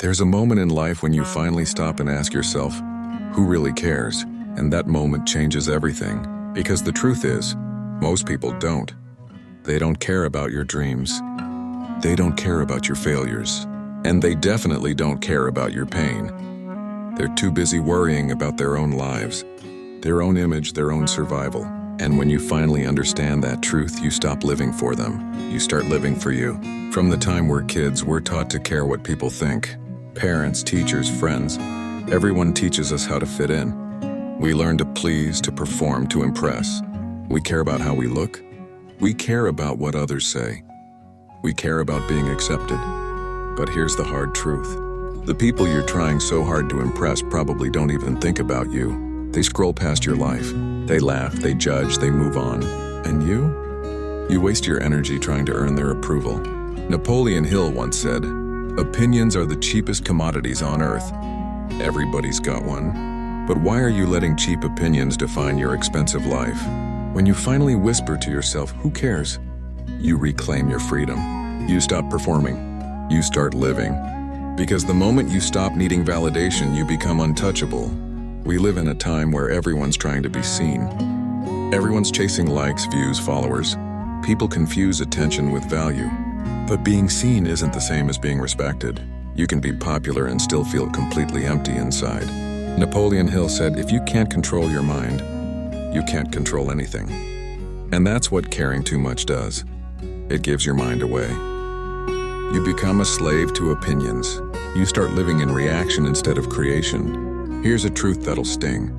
There's a moment in life when you finally stop and ask yourself, who really cares? And that moment changes everything. Because the truth is, most people don't. They don't care about your dreams. They don't care about your failures. And they definitely don't care about your pain. They're too busy worrying about their own lives, their own image, their own survival. And when you finally understand that truth, you stop living for them. You start living for you. From the time we're kids, we're taught to care what people think. Parents, teachers, friends, everyone teaches us how to fit in. We learn to please, to perform, to impress. We care about how we look. We care about what others say. We care about being accepted. But here's the hard truth. The people you're trying so hard to impress probably don't even think about you. They scroll past your life. They laugh, they judge, they move on. And you? You waste your energy trying to earn their approval. Napoleon Hill once said, "Opinions are the cheapest commodities on earth." Everybody's got one. But why are you letting cheap opinions define your expensive life? When you finally whisper to yourself, who cares? You reclaim your freedom. You stop performing. You start living. Because the moment you stop needing validation, you become untouchable. We live in a time where everyone's trying to be seen. Everyone's chasing likes, views, followers. People confuse attention with value. But being seen isn't the same as being respected. You can be popular and still feel completely empty inside. Napoleon Hill said, if you can't control your mind, you can't control anything. And that's what caring too much does. It gives your mind away. You become a slave to opinions. You start living in reaction instead of creation. Here's a truth that'll sting.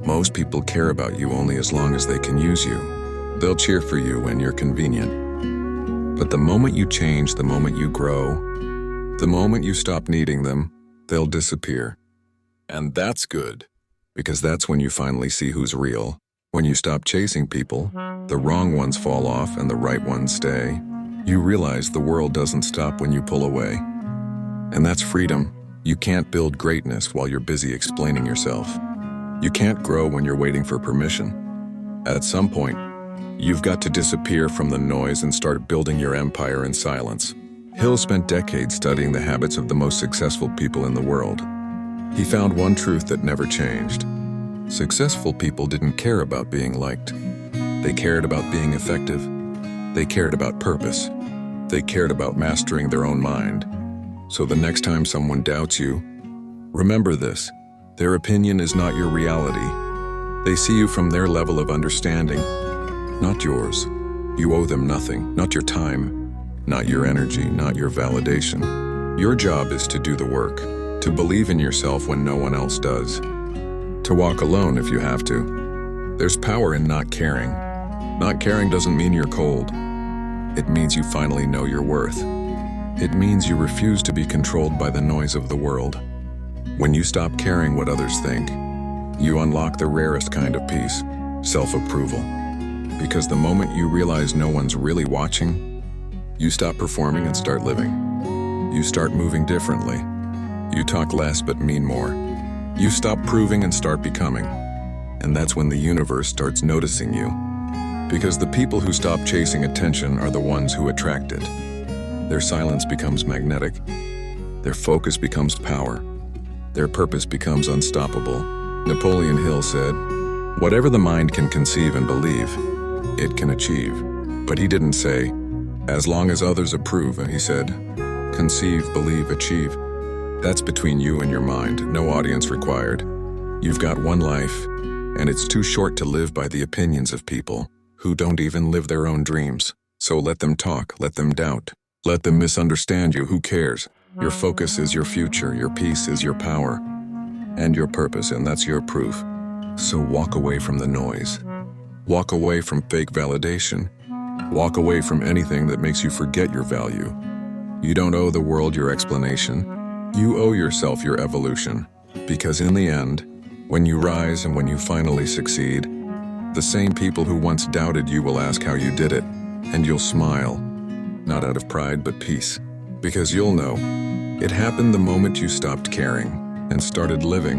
Most people care about you only as long as they can use you. They'll cheer for you when you're convenient. But the moment you change, the moment you grow, the moment you stop needing them, they'll disappear. And that's good, because that's when you finally see who's real. When you stop chasing people, the wrong ones fall off and the right ones stay. You realize the world doesn't stop when you pull away. And that's freedom. You can't build greatness while you're busy explaining yourself. You can't grow when you're waiting for permission. At some point, you've got to disappear from the noise and start building your empire in silence. Hill spent decades studying the habits of the most successful people in the world. He found one truth that never changed. Successful people didn't care about being liked. They cared about being effective. They cared about purpose. They cared about mastering their own mind. So the next time someone doubts you, remember this: their opinion is not your reality. They see you from their level of understanding, not yours. You owe them nothing, not your time, not your energy, not your validation. Your job is to do the work, to believe in yourself when no one else does, to walk alone if you have to. There's power in not caring. Not caring doesn't mean you're cold. It means you finally know your worth. It means you refuse to be controlled by the noise of the world. When you stop caring what others think, you unlock the rarest kind of peace, self-approval. Because the moment you realize no one's really watching, you stop performing and start living. You start moving differently. You talk less but mean more. You stop proving and start becoming. And that's when the universe starts noticing you. Because the people who stop chasing attention are the ones who attract it. Their silence becomes magnetic. Their focus becomes power. Their purpose becomes unstoppable. Napoleon Hill said, "Whatever the mind can conceive and believe, it can achieve." But he didn't say, "As long as others approve," he said, "Conceive, believe, achieve." That's between you and your mind, no audience required. You've got one life, and it's too short to live by the opinions of people who don't even live their own dreams. So let them talk, let them doubt. Let them misunderstand you, who cares? Your focus is your future, your peace is your power, and your purpose, and that's your proof. So walk away from the noise. Walk away from fake validation. Walk away from anything that makes you forget your value. You don't owe the world your explanation. You owe yourself your evolution. Because in the end, when you rise and when you finally succeed, the same people who once doubted you will ask how you did it, and you'll smile. Not out of pride, but peace. Because you'll know, it happened the moment you stopped caring and started living.